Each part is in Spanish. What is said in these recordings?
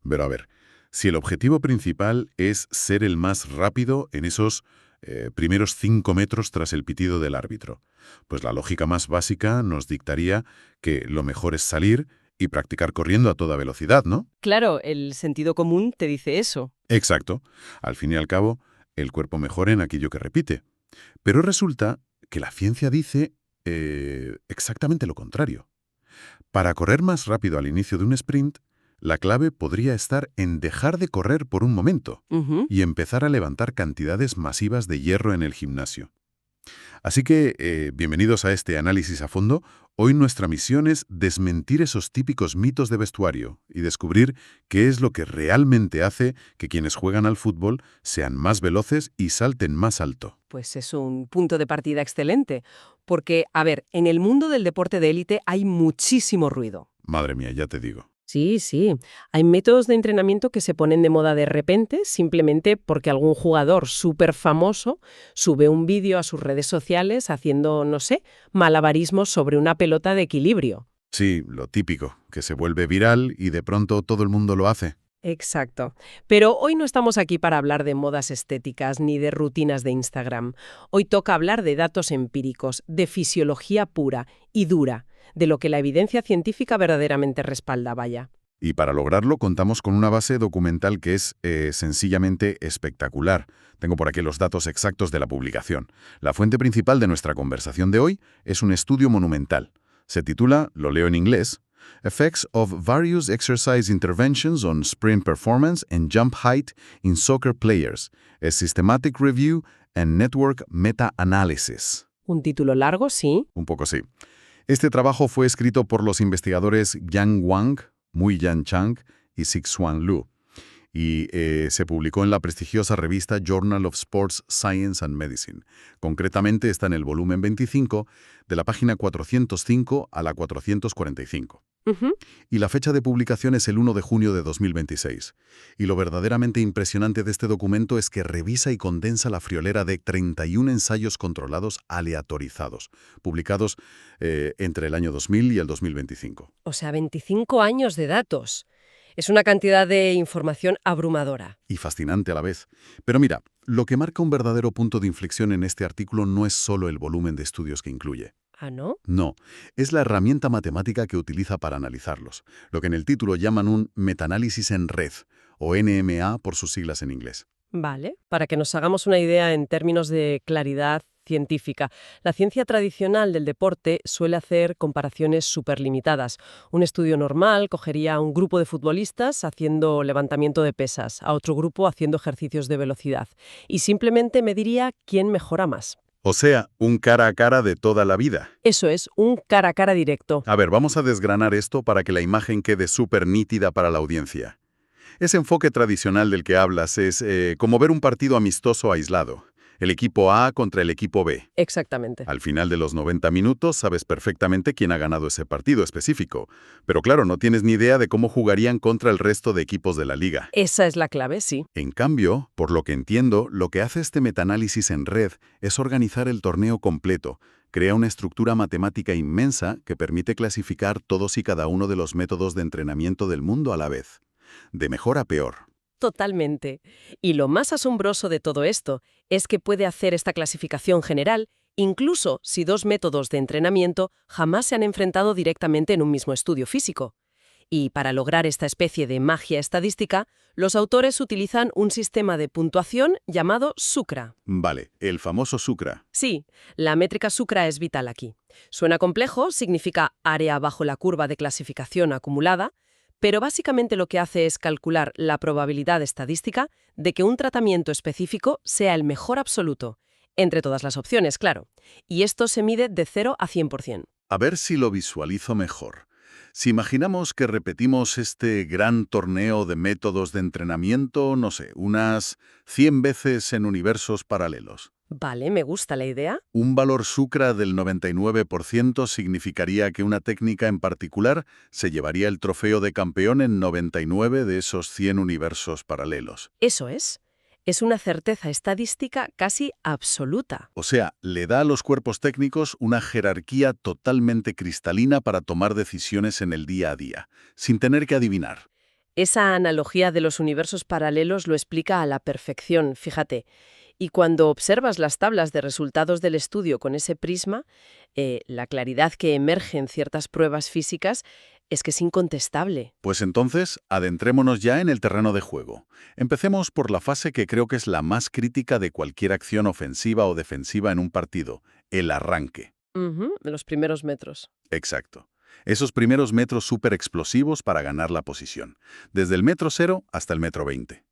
Pero a ver, si el objetivo principal es ser el más rápido en esos primeros 5 metros tras el pitido del árbitro, pues la lógica más básica nos dictaría que lo mejor es salir y practicar corriendo a toda velocidad, ¿no? Claro, el sentido común te dice eso. Exacto. Al fin y al cabo, el cuerpo mejora en aquello que repite. Pero resulta que la ciencia dice exactamente lo contrario. Para correr más rápido al inicio de un sprint, la clave podría estar en dejar de correr por un momento Ujú. y empezar a levantar cantidades masivas de hierro en el gimnasio. Así que, bienvenidos a este análisis a fondo. Hoy nuestra misión es desmentir esos típicos mitos de vestuario y descubrir qué es lo que realmente hace que quienes juegan al fútbol sean más veloces y salten más alto. Pues es un punto de partida excelente, porque, a ver, en el mundo del deporte de élite hay muchísimo ruido. Madre mía, ya te digo. Sí, sí. Hay métodos de entrenamiento que se ponen de moda de repente simplemente porque algún jugador súper famoso sube un vídeo a sus redes sociales haciendo, no sé, malabarismos sobre una pelota de equilibrio. Sí, lo típico, que se vuelve viral y de pronto todo el mundo lo hace. Exacto. Pero hoy no estamos aquí para hablar de modas estéticas ni de rutinas de Instagram. Hoy toca hablar de datos empíricos, de fisiología pura y dura, de lo que la evidencia científica verdaderamente respalda, vaya. Y para lograrlo contamos con una base documental que es sencillamente espectacular. Tengo por aquí los datos exactos de la publicación. La fuente principal de nuestra conversación de hoy es un estudio monumental. Se titula, lo leo en inglés, Effects of Various Exercise Interventions on Sprint Performance and Jump Height in Soccer Players, a Systematic Review and Network Meta-Analysis. Un título largo, sí. Un poco sí. Este trabajo fue escrito por los investigadores Yang Wang, Mui-Yan Chang y Sixuan Liu, y se publicó en la prestigiosa revista Journal of Sports Science and Medicine. Concretamente está en el volumen 25, de la página 405 a la 445. Ujú. Y la fecha de publicación es el 1 de junio de 2026. Y lo verdaderamente impresionante de este documento es que revisa y condensa la friolera de 31 ensayos controlados aleatorizados, publicados entre el año 2000 y el 2025. O sea, 25 años de datos. Es una cantidad de información abrumadora. Y fascinante a la vez. Pero mira, lo que marca un verdadero punto de inflexión en este artículo no es solo el volumen de estudios que incluye. ¿Ah, no? No, es la herramienta matemática que utiliza para analizarlos, lo que en el título llaman un metaanálisis en red, o NMA por sus siglas en inglés. Vale, para que nos hagamos una idea en términos de claridad científica. La ciencia tradicional del deporte suele hacer comparaciones súper limitadas. Un estudio normal cogería a un grupo de futbolistas haciendo levantamiento de pesas, a otro grupo haciendo ejercicios de velocidad, y simplemente mediría quién mejora más. O sea, un cara a cara de toda la vida. Eso es, un cara a cara directo. A ver, vamos a desgranar esto para que la imagen quede súper nítida para la audiencia. Ese enfoque tradicional del que hablas es como ver un partido amistoso aislado. El equipo A contra el equipo B. Exactamente. Al final de los 90 minutos sabes perfectamente quién ha ganado ese partido específico. Pero claro, no tienes ni idea de cómo jugarían contra el resto de equipos de la liga. Esa es la clave, sí. En cambio, por lo que entiendo, lo que hace este metaanálisis en red es organizar el torneo completo. Crea una estructura matemática inmensa que permite clasificar todos y cada uno de los métodos de entrenamiento del mundo a la vez. De mejor a peor. Totalmente. Y lo más asombroso de todo esto es que puede hacer esta clasificación general incluso si dos métodos de entrenamiento jamás se han enfrentado directamente en un mismo estudio físico. Y para lograr esta especie de magia estadística, los autores utilizan un sistema de puntuación llamado SUCRA. Vale, el famoso SUCRA. Sí, la métrica SUCRA es vital aquí. Suena complejo, significa área bajo la curva de clasificación acumulada, pero básicamente lo que hace es calcular la probabilidad estadística de que un tratamiento específico sea el mejor absoluto, entre todas las opciones, claro. Y esto se mide de 0 a 100%. A ver si lo visualizo mejor. Si imaginamos que repetimos este gran torneo de métodos de entrenamiento, no sé, unas 100 veces en universos paralelos. Vale, me gusta la idea. Un valor SUCRA del 99% significaría que una técnica en particular se llevaría el trofeo de campeón en 99 de esos 100 universos paralelos. Eso es. Es una certeza estadística casi absoluta. O sea, le da a los cuerpos técnicos una jerarquía totalmente cristalina para tomar decisiones en el día a día, sin tener que adivinar. Esa analogía de los universos paralelos lo explica a la perfección, fíjate. Y cuando observas las tablas de resultados del estudio con ese prisma, la claridad que emerge en ciertas pruebas físicas es que es incontestable. Pues entonces, adentrémonos ya en el terreno de juego. Empecemos por la fase que creo que es la más crítica de cualquier acción ofensiva o defensiva en un partido, el arranque. Ujú, los primeros metros. Exacto. Esos primeros metros súper explosivos para ganar la posición, desde el metro 0 hasta el metro 20.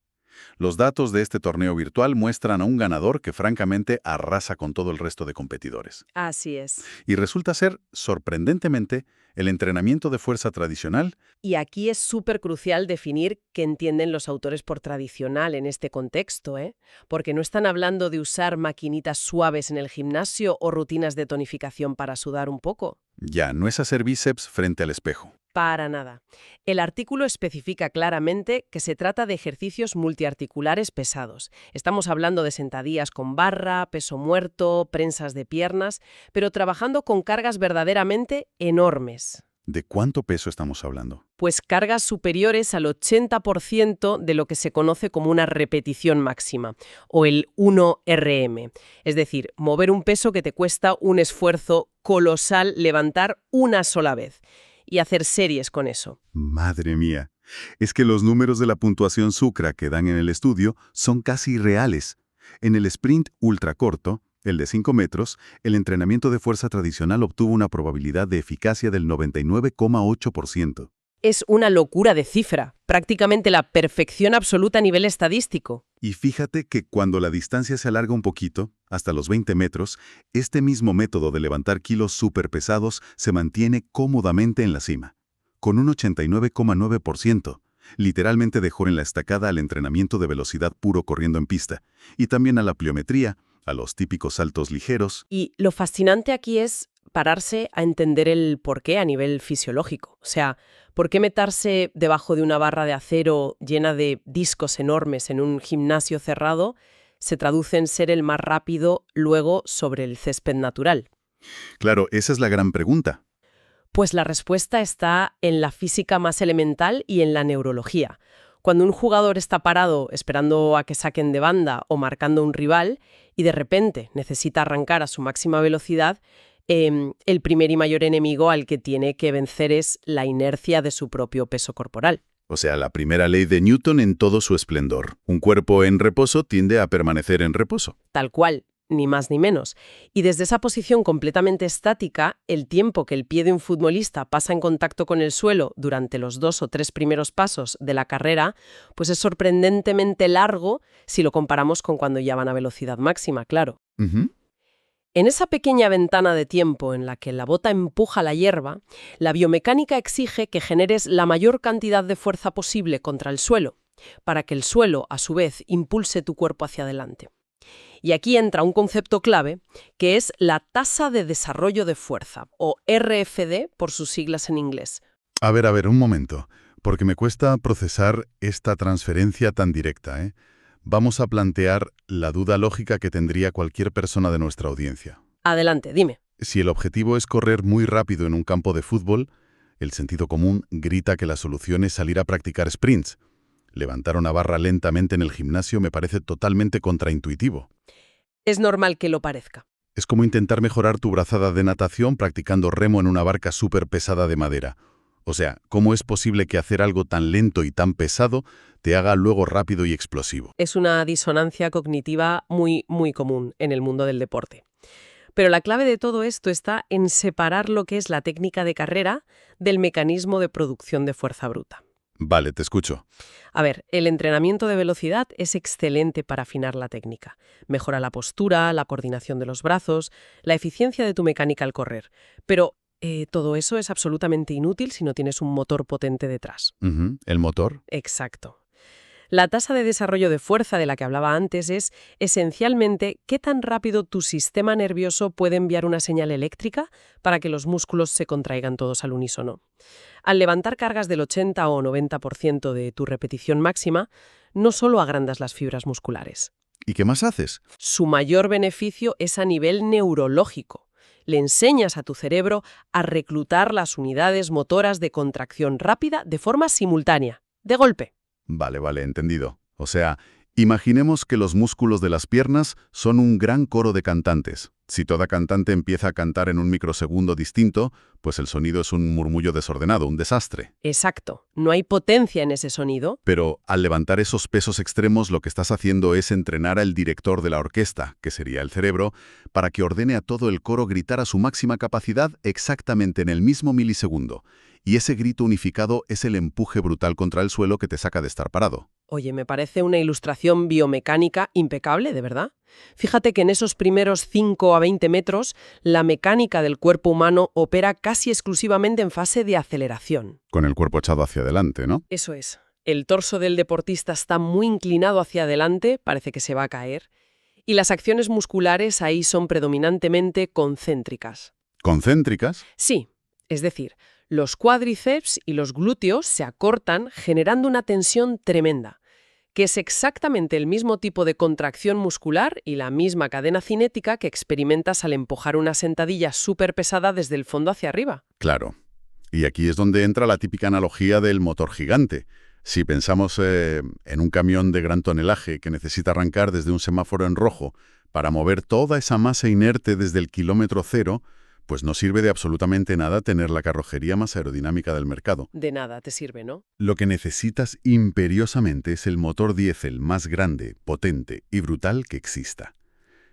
Los datos de este torneo virtual muestran a un ganador que francamente arrasa con todo el resto de competidores. Así es. Y resulta ser, sorprendentemente, el entrenamiento de fuerza tradicional. Y aquí es súper crucial definir qué entienden los autores por tradicional en este contexto, ¿eh? Porque no están hablando de usar maquinitas suaves en el gimnasio o rutinas de tonificación para sudar un poco. Ya, no es hacer bíceps frente al espejo. Para nada. El artículo especifica claramente que se trata de ejercicios multiarticulares pesados. Estamos hablando de sentadillas con barra, peso muerto, prensas de piernas, pero trabajando con cargas verdaderamente enormes. ¿De cuánto peso estamos hablando? Pues cargas superiores al 80% de lo que se conoce como una repetición máxima, o el 1RM. Es decir, mover un peso que te cuesta un esfuerzo colosal levantar una sola vez. Y hacer series con eso. Madre mía. Es que los números de la puntuación Sukra que dan en el estudio son casi irreales. En el sprint ultracorto, el de 5 metros, el entrenamiento de fuerza tradicional obtuvo una probabilidad de eficacia del 99,8%. Es una locura de cifra, prácticamente la perfección absoluta a nivel estadístico. Y fíjate que cuando la distancia se alarga un poquito, hasta los 20 metros, este mismo método de levantar kilos superpesados se mantiene cómodamente en la cima, con un 89,9%. Literalmente dejó en la estacada al entrenamiento de velocidad puro corriendo en pista, y también a la pliometría, a los típicos saltos ligeros. Y lo fascinante aquí es pararse a entender el porqué a nivel fisiológico. O sea, ¿por qué meterse debajo de una barra de acero llena de discos enormes en un gimnasio cerrado se traduce en ser el más rápido luego sobre el césped natural? Claro, esa es la gran pregunta. Pues la respuesta está en la física más elemental y en la neurología. Cuando un jugador está parado esperando a que saquen de banda o marcando un rival y de repente necesita arrancar a su máxima velocidad, el primer y mayor enemigo al que tiene que vencer es la inercia de su propio peso corporal. O sea, la primera ley de Newton en todo su esplendor. Un cuerpo en reposo tiende a permanecer en reposo. Tal cual, ni más ni menos. Y desde esa posición completamente estática, el tiempo que el pie de un futbolista pasa en contacto con el suelo durante los 2 o 3 primeros pasos de la carrera, pues es sorprendentemente largo si lo comparamos con cuando ya van a velocidad máxima, claro. En esa pequeña ventana de tiempo en la que la bota empuja la hierba, la biomecánica exige que generes la mayor cantidad de fuerza posible contra el suelo, para que el suelo, a su vez, impulse tu cuerpo hacia adelante. Y aquí entra un concepto clave, que es la tasa de desarrollo de fuerza, o RFD por sus siglas en inglés. A ver, un momento, porque me cuesta procesar esta transferencia tan directa, ¿eh? Vamos a plantear la duda lógica que tendría cualquier persona de nuestra audiencia. Adelante, dime. Si el objetivo es correr muy rápido en un campo de fútbol, el sentido común grita que la solución es salir a practicar sprints. Levantar una barra lentamente en el gimnasio me parece totalmente contraintuitivo. Es normal que lo parezca. Es como intentar mejorar tu brazada de natación practicando remo en una barca súper pesada de madera. O sea, ¿cómo es posible que hacer algo tan lento y tan pesado te haga luego rápido y explosivo? Es una disonancia cognitiva muy, muy común en el mundo del deporte. Pero la clave de todo esto está en separar lo que es la técnica de carrera del mecanismo de producción de fuerza bruta. Vale, te escucho. A ver, el entrenamiento de velocidad es excelente para afinar la técnica. Mejora la postura, la coordinación de los brazos, la eficiencia de tu mecánica al correr. Pero todo eso es absolutamente inútil si no tienes un motor potente detrás. ¿El motor? Exacto. La tasa de desarrollo de fuerza de la que hablaba antes es, esencialmente, qué tan rápido tu sistema nervioso puede enviar una señal eléctrica para que los músculos se contraigan todos al unísono. Al levantar cargas del 80 o 90% de tu repetición máxima, no solo agrandas las fibras musculares. ¿Y qué más haces? Su mayor beneficio es a nivel neurológico. Le enseñas a tu cerebro a reclutar las unidades motoras de contracción rápida de forma simultánea. de golpe. Vale, entendido. O sea, imaginemos que los músculos de las piernas son un gran coro de cantantes. Si toda cantante empieza a cantar en un microsegundo distinto, pues el sonido es un murmullo desordenado, un desastre. Exacto. No hay potencia en ese sonido. Pero al levantar esos pesos extremos, lo que estás haciendo es entrenar al director de la orquesta, que sería el cerebro, para que ordene a todo el coro gritar a su máxima capacidad exactamente en el mismo milisegundo. Y ese grito unificado es el empuje brutal contra el suelo que te saca de estar parado. Oye, me parece una ilustración biomecánica impecable, de verdad. Fíjate que en esos primeros 5 a 20 metros, la mecánica del cuerpo humano opera casi exclusivamente en fase de aceleración. Con el cuerpo echado hacia adelante, ¿no? Eso es. El torso del deportista está muy inclinado hacia adelante, parece que se va a caer, y las acciones musculares ahí son predominantemente concéntricas. ¿Concéntricas? Sí, es decir, los cuádriceps y los glúteos se acortan generando una tensión tremenda, que es exactamente el mismo tipo de contracción muscular y la misma cadena cinética que experimentas al empujar una sentadilla súper pesada desde el fondo hacia arriba. Claro. Y aquí es donde entra la típica analogía del motor gigante. Si pensamos en un camión de gran tonelaje que necesita arrancar desde un semáforo en rojo para mover toda esa masa inerte desde el kilómetro cero, pues no sirve de absolutamente nada tener la carrocería más aerodinámica del mercado. De nada te sirve, ¿no? Lo que necesitas imperiosamente es el motor diésel más grande, potente y brutal que exista.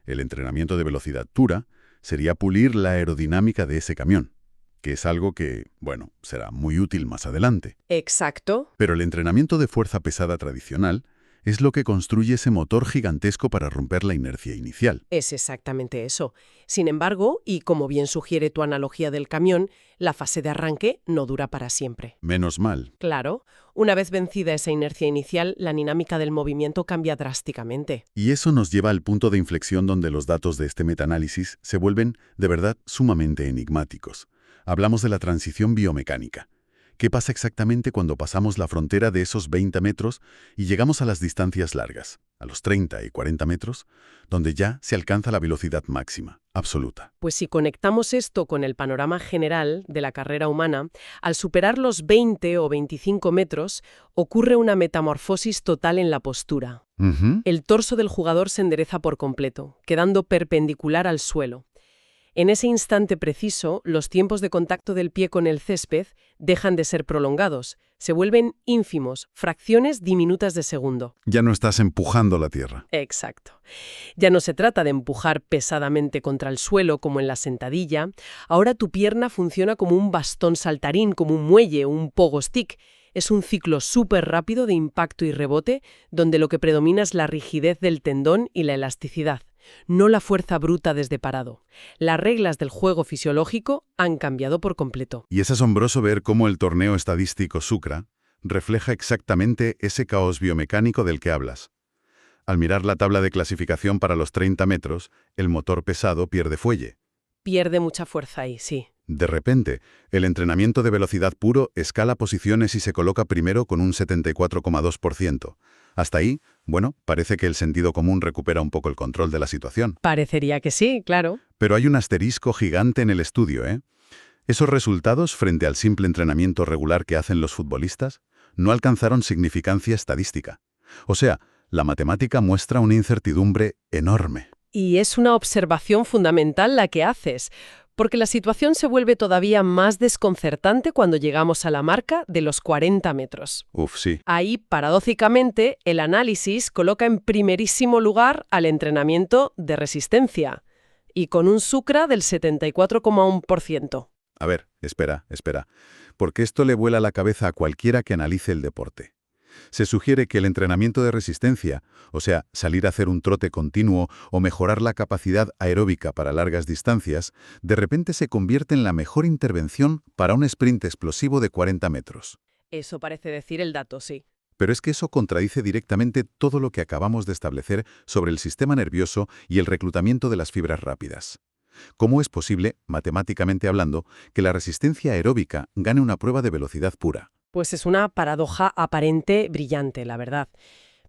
El entrenamiento de velocidad pura sería pulir la aerodinámica de ese camión, que es algo que, bueno, será muy útil más adelante. Exacto. Pero el entrenamiento de fuerza pesada tradicional es lo que construye ese motor gigantesco para romper la inercia inicial. Es exactamente eso. Sin embargo, y como bien sugiere tu analogía del camión, la fase de arranque no dura para siempre. Menos mal. Claro, una vez vencida esa inercia inicial, la dinámica del movimiento cambia drásticamente. Y eso nos lleva al punto de inflexión donde los datos de este metaanálisis se vuelven, de verdad, sumamente enigmáticos. Hablamos de la transición biomecánica. ¿Qué pasa exactamente cuando pasamos la frontera de esos 20 metros y llegamos a las distancias largas, a los 30 y 40 metros, donde ya se alcanza la velocidad máxima, absoluta? Pues si conectamos esto con el panorama general de la carrera humana, al superar los 20 o 25 metros, ocurre una metamorfosis total en la postura. El torso del jugador se endereza por completo, quedando perpendicular al suelo. En ese instante preciso, los tiempos de contacto del pie con el césped dejan de ser prolongados, se vuelven ínfimos, fracciones diminutas de segundo. Ya no estás empujando la tierra. Exacto. Ya no se trata de empujar pesadamente contra el suelo como en la sentadilla, ahora tu pierna funciona como un bastón saltarín, como un muelle, un pogo stick. Es un ciclo súper rápido de impacto y rebote, donde lo que predomina es la rigidez del tendón y la elasticidad, no la fuerza bruta desde parado. Las reglas del juego fisiológico han cambiado por completo. Y es asombroso ver cómo el torneo estadístico Sukra refleja exactamente ese caos biomecánico del que hablas. Al mirar la tabla de clasificación para los 30 metros, el motor pesado pierde fuelle. Pierde mucha fuerza ahí, sí. De repente, el entrenamiento de velocidad puro escala posiciones y se coloca primero con un 74,2%. Hasta ahí, bueno, parece que el sentido común recupera un poco el control de la situación. Parecería que sí, claro. Pero hay un asterisco gigante en el estudio, ¿eh? Esos resultados, frente al simple entrenamiento regular que hacen los futbolistas, no alcanzaron significancia estadística. O sea, la matemática muestra una incertidumbre enorme. Y es una observación fundamental la que haces, porque la situación se vuelve todavía más desconcertante cuando llegamos a la marca de los 40 metros. Uf, sí. Ahí, paradójicamente, el análisis coloca en primerísimo lugar al entrenamiento de resistencia, y con un Sukra del 74,1%. A ver, espera, porque esto le vuela la cabeza a cualquiera que analice el deporte. Se sugiere que el entrenamiento de resistencia, o sea, salir a hacer un trote continuo o mejorar la capacidad aeróbica para largas distancias, de repente se convierte en la mejor intervención para un sprint explosivo de 40 metros. Eso parece decir el dato, sí. Pero es que eso contradice directamente todo lo que acabamos de establecer sobre el sistema nervioso y el reclutamiento de las fibras rápidas. ¿Cómo es posible, matemáticamente hablando, que la resistencia aeróbica gane una prueba de velocidad pura? Pues es una paradoja aparente brillante, la verdad.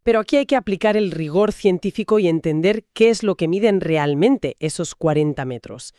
Pero aquí hay que aplicar el rigor científico y entender qué es lo que miden realmente esos 40 metros.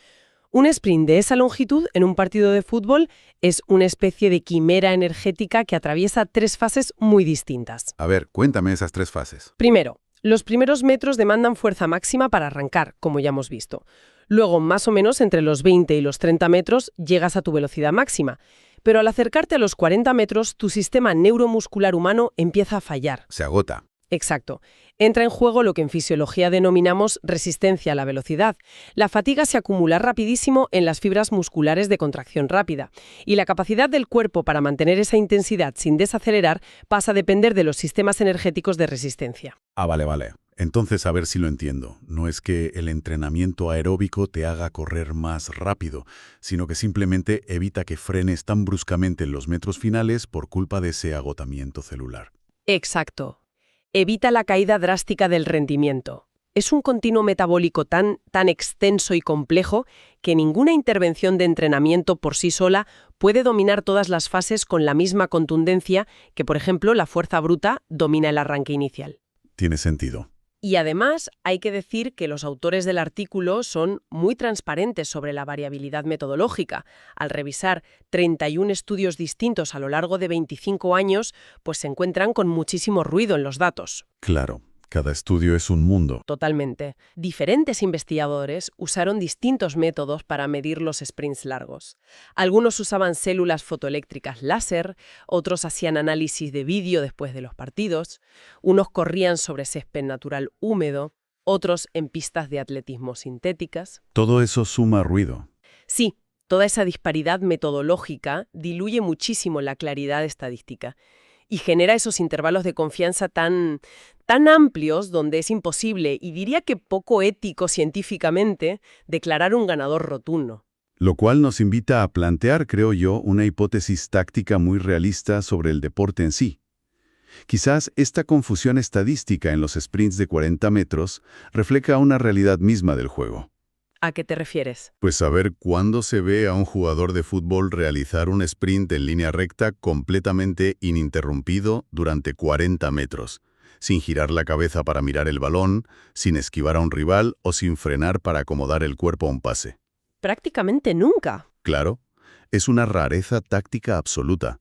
Un sprint de esa longitud en un partido de fútbol es una especie de quimera energética que atraviesa 3 fases muy distintas. A ver, cuéntame esas 3 fases. Primero, los primeros metros demandan fuerza máxima para arrancar, como ya hemos visto. Luego, más o menos entre los 20 y los 30 metros, llegas a tu velocidad máxima. Pero al acercarte a los 40 metros, tu sistema neuromuscular humano empieza a fallar. Se agota. Exacto. Entra en juego lo que en fisiología denominamos resistencia a la velocidad. La fatiga se acumula rapidísimo en las fibras musculares de contracción rápida, y la capacidad del cuerpo para mantener esa intensidad sin desacelerar pasa a depender de los sistemas energéticos de resistencia. Ah, vale. Entonces, a ver si lo entiendo. No es que el entrenamiento aeróbico te haga correr más rápido, sino que simplemente evita que frenes tan bruscamente en los metros finales por culpa de ese agotamiento celular. Exacto. Evita la caída drástica del rendimiento. Es un continuo metabólico tan extenso y complejo que ninguna intervención de entrenamiento por sí sola puede dominar todas las fases con la misma contundencia que, por ejemplo, la fuerza bruta domina el arranque inicial. Tiene sentido. Y además, hay que decir que los autores del artículo son muy transparentes sobre la variabilidad metodológica. Al revisar 31 estudios distintos a lo largo de 25 años, pues se encuentran con muchísimo ruido en los datos. Claro, cada estudio es un mundo. Totalmente. Diferentes investigadores usaron distintos métodos para medir los sprints largos. Algunos usaban células fotoeléctricas láser, otros hacían análisis de vídeo después de los partidos, unos corrían sobre césped natural húmedo, otros en pistas de atletismo sintéticas. Todo eso suma ruido. Sí, toda esa disparidad metodológica diluye muchísimo la claridad estadística y genera esos intervalos de confianza tan amplios donde es imposible, y diría que poco ético científicamente, declarar un ganador rotundo. Lo cual nos invita a plantear, creo yo, una hipótesis táctica muy realista sobre el deporte en sí. Quizás esta confusión estadística en los sprints de 40 metros refleja una realidad misma del juego. ¿A qué te refieres? Pues saber cuándo se ve a un jugador de fútbol realizar un sprint en línea recta completamente ininterrumpido durante 40 metros, sin girar la cabeza para mirar el balón, sin esquivar a un rival o sin frenar para acomodar el cuerpo a un pase. Prácticamente nunca. Claro, es una rareza táctica absoluta.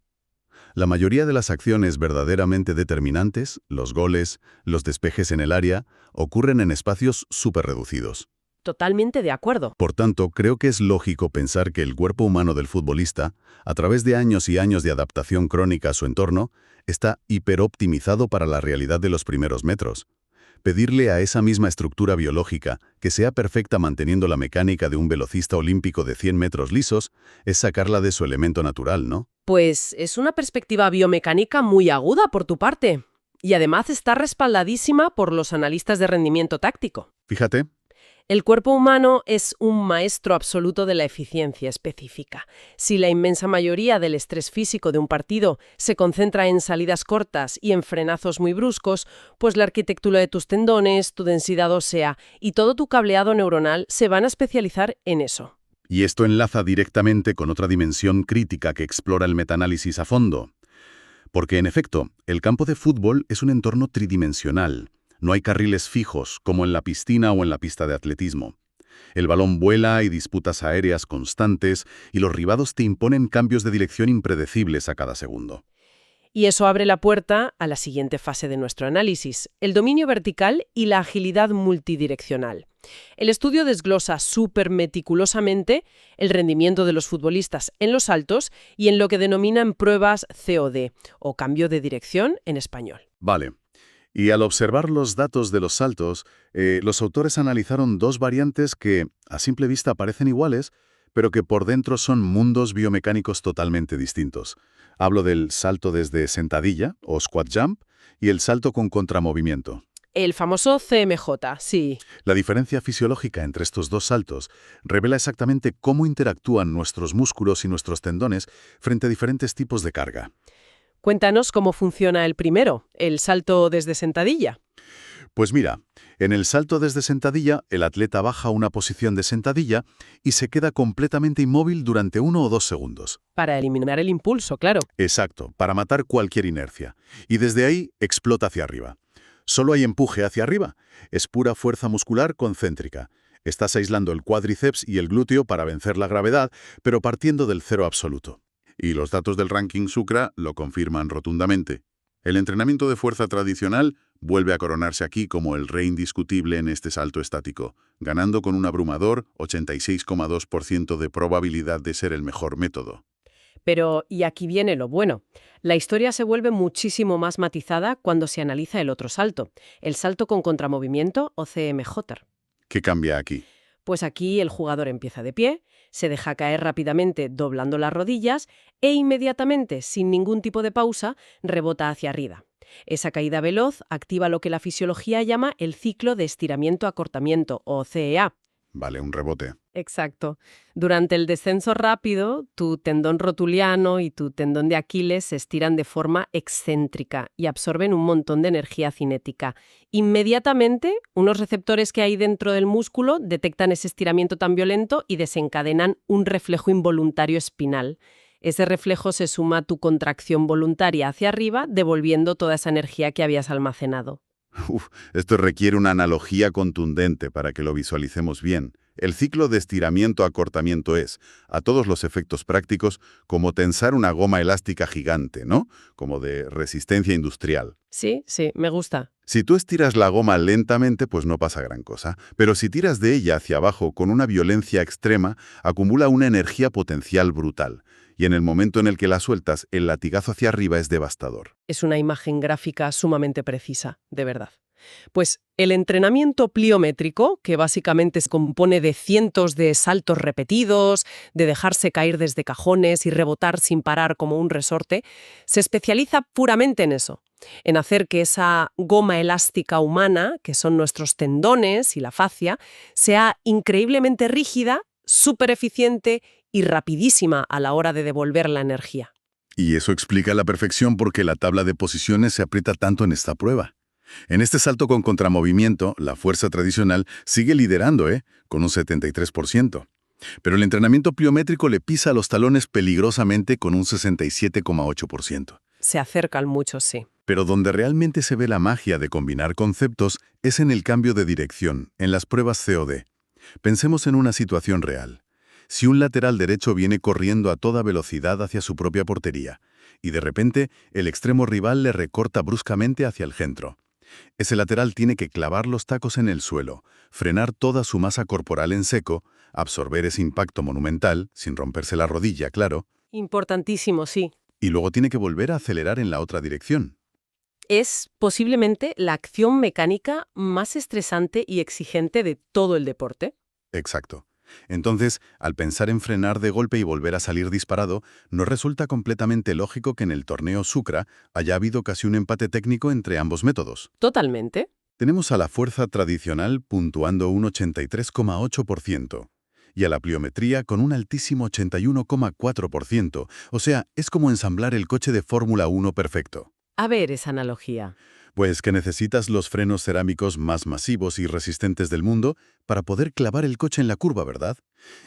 La mayoría de las acciones verdaderamente determinantes, los goles, los despejes en el área, ocurren en espacios súper-reducidos. Totalmente de acuerdo. Por tanto, creo que es lógico pensar que el cuerpo humano del futbolista, a través de años y años de adaptación crónica a su entorno, está hiperoptimizado para la realidad de los primeros metros. Pedirle a esa misma estructura biológica que sea perfecta manteniendo la mecánica de un velocista olímpico de 100 metros lisos es sacarla de su elemento natural, ¿no? Pues es una perspectiva biomecánica muy aguda por tu parte. Y además está respaldadísima por los analistas de rendimiento táctico. Fíjate. El cuerpo humano es un maestro absoluto de la eficiencia específica. Si la inmensa mayoría del estrés físico de un partido se concentra en salidas cortas y en frenazos muy bruscos, pues la arquitectura de tus tendones, tu densidad ósea y todo tu cableado neuronal se van a especializar en eso. Y esto enlaza directamente con otra dimensión crítica que explora el metaanálisis a fondo. Porque, en efecto, el campo de fútbol es un entorno tridimensional. No hay carriles fijos, como en la piscina o en la pista de atletismo. El balón vuela, hay disputas aéreas constantes y los rivales te imponen cambios de dirección impredecibles a cada segundo. Y eso abre la puerta a la siguiente fase de nuestro análisis, el dominio vertical y la agilidad multidireccional. El estudio desglosa súper meticulosamente el rendimiento de los futbolistas en los saltos y en lo que denominan pruebas COD, o cambio de dirección en español. Vale. Y al observar los datos de los saltos, los autores analizaron 2 variantes que, a simple vista, parecen iguales, pero que por dentro son mundos biomecánicos totalmente distintos. Hablo del salto desde sentadilla, o squat jump, y el salto con contramovimiento. El famoso CMJ, sí. La diferencia fisiológica entre estos 2 saltos revela exactamente cómo interactúan nuestros músculos y nuestros tendones frente a diferentes tipos de carga. Cuéntanos cómo funciona el primero, el salto desde sentadilla. Pues mira, en el salto desde sentadilla, el atleta baja a una posición de sentadilla y se queda completamente inmóvil durante 1 o 2 segundos. Para eliminar el impulso, claro. Exacto, para matar cualquier inercia. Y desde ahí explota hacia arriba. Solo hay empuje hacia arriba. Es pura fuerza muscular concéntrica. Estás aislando el cuádriceps y el glúteo para vencer la gravedad, pero partiendo del cero absoluto. Y los datos del ranking Sucra lo confirman rotundamente. El entrenamiento de fuerza tradicional vuelve a coronarse aquí como el rey indiscutible en este salto estático, ganando con un abrumador 86,2% de probabilidad de ser el mejor método. Pero, y aquí viene lo bueno, la historia se vuelve muchísimo más matizada cuando se analiza el otro salto, el salto con contramovimiento o CMJ. ¿Qué cambia aquí? Pues aquí el jugador empieza de pie, se deja caer rápidamente doblando las rodillas e inmediatamente, sin ningún tipo de pausa, rebota hacia arriba. Esa caída veloz activa lo que la fisiología llama el ciclo de estiramiento-acortamiento o CEA. Vale, un rebote. Exacto. Durante el descenso rápido, tu tendón rotuliano y tu tendón de Aquiles se estiran de forma excéntrica y absorben un montón de energía cinética. Inmediatamente, unos receptores que hay dentro del músculo detectan ese estiramiento tan violento y desencadenan un reflejo involuntario espinal. Ese reflejo se suma a tu contracción voluntaria hacia arriba, devolviendo toda esa energía que habías almacenado. Esto requiere una analogía contundente para que lo visualicemos bien. El ciclo de estiramiento-acortamiento es, a todos los efectos prácticos, como tensar una goma elástica gigante, ¿no? Como de resistencia industrial. Sí, me gusta. Si tú estiras la goma lentamente, pues no pasa gran cosa. Pero si tiras de ella hacia abajo con una violencia extrema, acumula una energía potencial brutal. Y en el momento en el que la sueltas, el latigazo hacia arriba es devastador. Es una imagen gráfica sumamente precisa, de verdad. Pues el entrenamiento pliométrico, que básicamente se compone de cientos de saltos repetidos, de dejarse caer desde cajones y rebotar sin parar como un resorte, se especializa puramente en eso, en hacer que esa goma elástica humana, que son nuestros tendones y la fascia, sea increíblemente rígida, súper eficiente y rapidísima a la hora de devolver la energía. Y eso explica a la perfección por qué la tabla de posiciones se aprieta tanto en esta prueba. En este salto con contramovimiento, la fuerza tradicional sigue liderando, con un 73%. Pero el entrenamiento pliométrico le pisa los talones peligrosamente con un 67,8%. Se acercan mucho, sí. Pero donde realmente se ve la magia de combinar conceptos es en el cambio de dirección, en las pruebas COD. Pensemos en una situación real. Si un lateral derecho viene corriendo a toda velocidad hacia su propia portería, y de repente el extremo rival le recorta bruscamente hacia el centro. Ese lateral tiene que clavar los tacos en el suelo, frenar toda su masa corporal en seco, absorber ese impacto monumental, sin romperse la rodilla, claro. Importantísimo, sí. Y luego tiene que volver a acelerar en la otra dirección. Es posiblemente la acción mecánica más estresante y exigente de todo el deporte. Exacto. Entonces, al pensar en frenar de golpe y volver a salir disparado, nos resulta completamente lógico que en el torneo Sucra haya habido casi un empate técnico entre ambos métodos. Totalmente. Tenemos a la fuerza tradicional puntuando un 83,8% y a la pliometría con un altísimo 81,4%. O sea, es como ensamblar el coche de Fórmula 1 perfecto. A ver esa analogía. Pues que necesitas los frenos cerámicos más masivos y resistentes del mundo para poder clavar el coche en la curva, ¿verdad?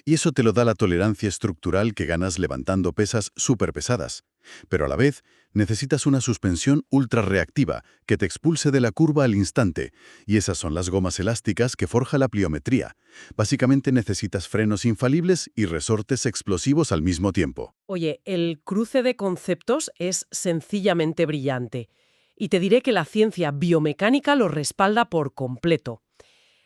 Y eso te lo da la tolerancia estructural que ganas levantando pesas súper pesadas. Pero a la vez, necesitas una suspensión ultra reactiva que te expulse de la curva al instante. Y esas son las gomas elásticas que forja la pliometría. Básicamente necesitas frenos infalibles y resortes explosivos al mismo tiempo. Oye, el cruce de conceptos es sencillamente brillante. Y te diré que la ciencia biomecánica lo respalda por completo.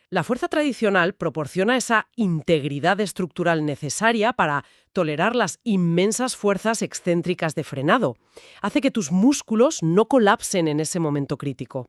La fuerza tradicional proporciona esa integridad estructural necesaria para tolerar las inmensas fuerzas excéntricas de frenado. Hace que tus músculos no colapsen en ese momento crítico.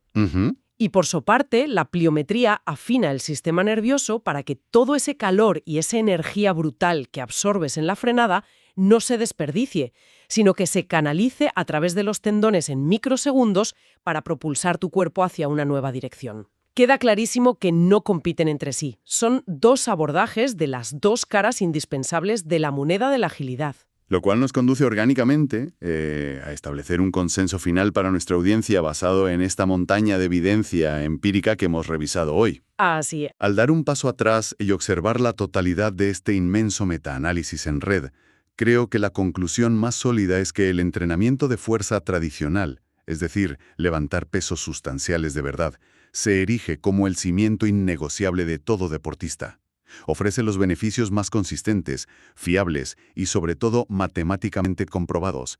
Y por su parte, la pliometría afina el sistema nervioso para que todo ese calor y esa energía brutal que absorbes en la frenada no se desperdicie, sino que se canalice a través de los tendones en microsegundos para propulsar tu cuerpo hacia una nueva dirección. Queda clarísimo que no compiten entre sí. Son dos abordajes de las dos caras indispensables de la moneda de la agilidad. Lo cual nos conduce orgánicamente a establecer un consenso final para nuestra audiencia basado en esta montaña de evidencia empírica que hemos revisado hoy. Así es. Al dar un paso atrás y observar la totalidad de este inmenso metaanálisis en red, creo que la conclusión más sólida es que el entrenamiento de fuerza tradicional, es decir, levantar pesos sustanciales de verdad, se erige como el cimiento innegociable de todo deportista. Ofrece los beneficios más consistentes, fiables y sobre todo matemáticamente comprobados,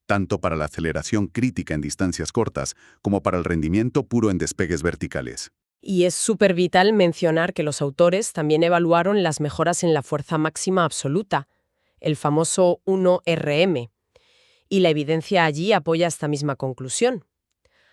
tanto para la aceleración crítica en distancias cortas como para el rendimiento puro en despegues verticales. Y es súper vital mencionar que los autores también evaluaron las mejoras en la fuerza máxima absoluta, el famoso 1RM, y la evidencia allí apoya esta misma conclusión.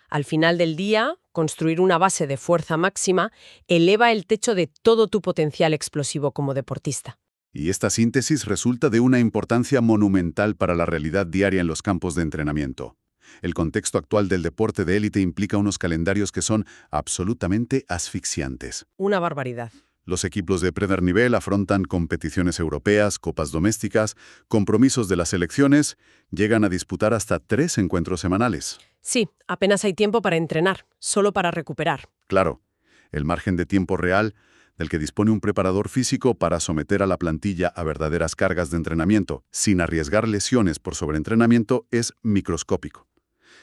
Al final del día, construir una base de fuerza máxima eleva el techo de todo tu potencial explosivo como deportista. Y esta síntesis resulta de una importancia monumental para la realidad diaria en los campos de entrenamiento. El contexto actual del deporte de élite implica unos calendarios que son absolutamente asfixiantes. Una barbaridad. Los equipos de primer nivel afrontan competiciones europeas, copas domésticas, compromisos de las selecciones, llegan a disputar hasta 3 encuentros semanales. Sí, apenas hay tiempo para entrenar, solo para recuperar. Claro, el margen de tiempo real del que dispone un preparador físico para someter a la plantilla a verdaderas cargas de entrenamiento, sin arriesgar lesiones por sobreentrenamiento, es microscópico.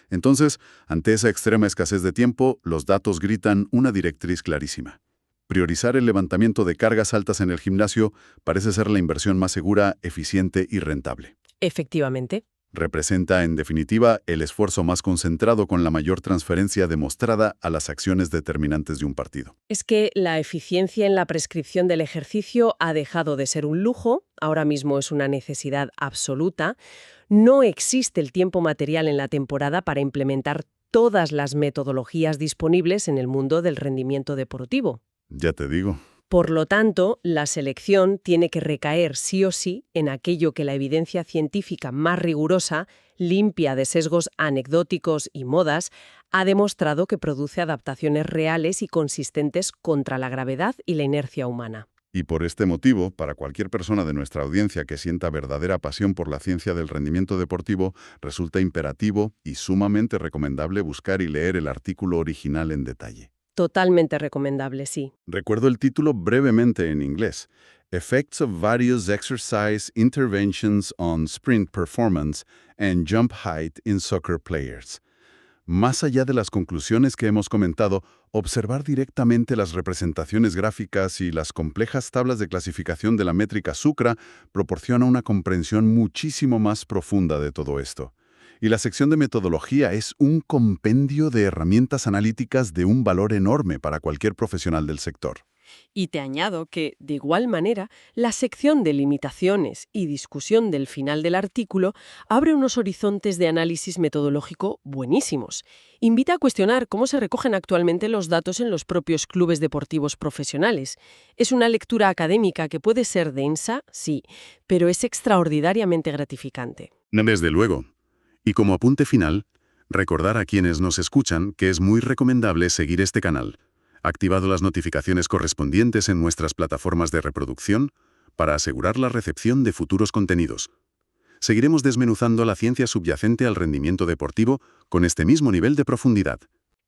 Entonces, ante esa extrema escasez de tiempo, los datos gritan una directriz clarísima. Priorizar el levantamiento de cargas altas en el gimnasio parece ser la inversión más segura, eficiente y rentable. Efectivamente. Representa, en definitiva, el esfuerzo más concentrado con la mayor transferencia demostrada a las acciones determinantes de un partido. Es que la eficiencia en la prescripción del ejercicio ha dejado de ser un lujo, ahora mismo es una necesidad absoluta. No existe el tiempo material en la temporada para implementar todas las metodologías disponibles en el mundo del rendimiento deportivo. Ya te digo. Por lo tanto, la selección tiene que recaer sí o sí en aquello que la evidencia científica más rigurosa, limpia de sesgos anecdóticos y modas, ha demostrado que produce adaptaciones reales y consistentes contra la gravedad y la inercia humana. Y por este motivo, para cualquier persona de nuestra audiencia que sienta verdadera pasión por la ciencia del rendimiento deportivo, resulta imperativo y sumamente recomendable buscar y leer el artículo original en detalle. Totalmente recomendable, sí. Recuerdo el título brevemente en inglés. Effects of Various Exercise Interventions on Sprint Performance and Jump Height in Soccer Players. Más allá de las conclusiones que hemos comentado, observar directamente las representaciones gráficas y las complejas tablas de clasificación de la métrica SUCRA proporciona una comprensión muchísimo más profunda de todo esto. Y la sección de metodología es un compendio de herramientas analíticas de un valor enorme para cualquier profesional del sector. Y te añado que, de igual manera, la sección de limitaciones y discusión del final del artículo abre unos horizontes de análisis metodológico buenísimos. Invita a cuestionar cómo se recogen actualmente los datos en los propios clubes deportivos profesionales. Es una lectura académica que puede ser densa, sí, pero es extraordinariamente gratificante. Desde luego. Y como apunte final, recordar a quienes nos escuchan que es muy recomendable seguir este canal, activado las notificaciones correspondientes en nuestras plataformas de reproducción para asegurar la recepción de futuros contenidos. Seguiremos desmenuzando la ciencia subyacente al rendimiento deportivo con este mismo nivel de profundidad.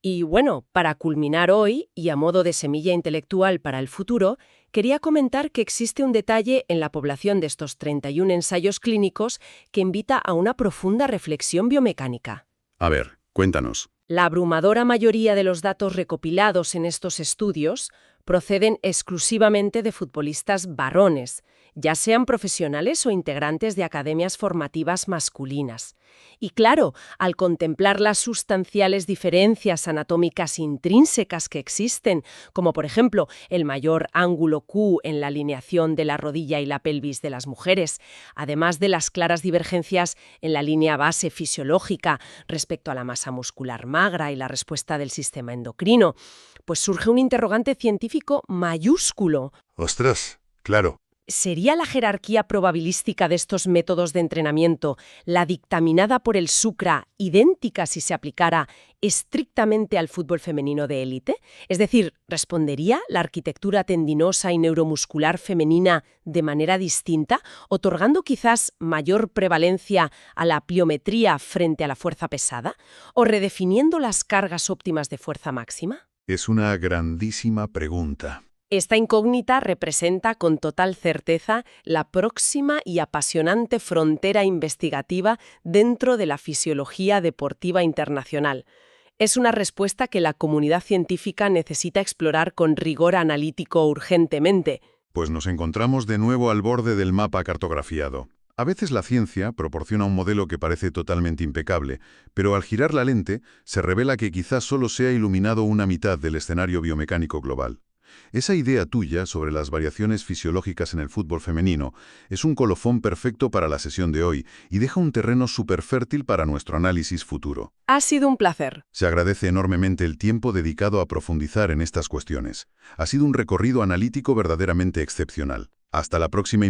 Y bueno, para culminar hoy, y a modo de semilla intelectual para el futuro, quería comentar que existe un detalle en la población de estos 31 ensayos clínicos que invita a una profunda reflexión biomecánica. A ver, cuéntanos. La abrumadora mayoría de los datos recopilados en estos estudios proceden exclusivamente de futbolistas varones, ya sean profesionales o integrantes de academias formativas masculinas. Y claro, al contemplar las sustanciales diferencias anatómicas intrínsecas que existen, como por ejemplo el mayor ángulo Q en la alineación de la rodilla y la pelvis de las mujeres, además de las claras divergencias en la línea base fisiológica respecto a la masa muscular magra y la respuesta del sistema endocrino, pues surge un interrogante científico mayúsculo. ¡Ostras! Claro. ¿Sería la jerarquía probabilística de estos métodos de entrenamiento, la dictaminada por el SUCRA, idéntica si se aplicara estrictamente al fútbol femenino de élite? Es decir, ¿respondería la arquitectura tendinosa y neuromuscular femenina de manera distinta, otorgando quizás mayor prevalencia a la pliometría frente a la fuerza pesada? ¿O redefiniendo las cargas óptimas de fuerza máxima? Es una grandísima pregunta. Esta incógnita representa con total certeza la próxima y apasionante frontera investigativa dentro de la fisiología deportiva internacional. Es una respuesta que la comunidad científica necesita explorar con rigor analítico urgentemente. Pues nos encontramos de nuevo al borde del mapa cartografiado. A veces la ciencia proporciona un modelo que parece totalmente impecable, pero al girar la lente se revela que quizás solo se ha iluminado una mitad del escenario biomecánico global. Esa idea tuya sobre las variaciones fisiológicas en el fútbol femenino es un colofón perfecto para la sesión de hoy y deja un terreno súper fértil para nuestro análisis futuro. Ha sido un placer. Se agradece enormemente el tiempo dedicado a profundizar en estas cuestiones. Ha sido un recorrido analítico verdaderamente excepcional. Hasta la próxima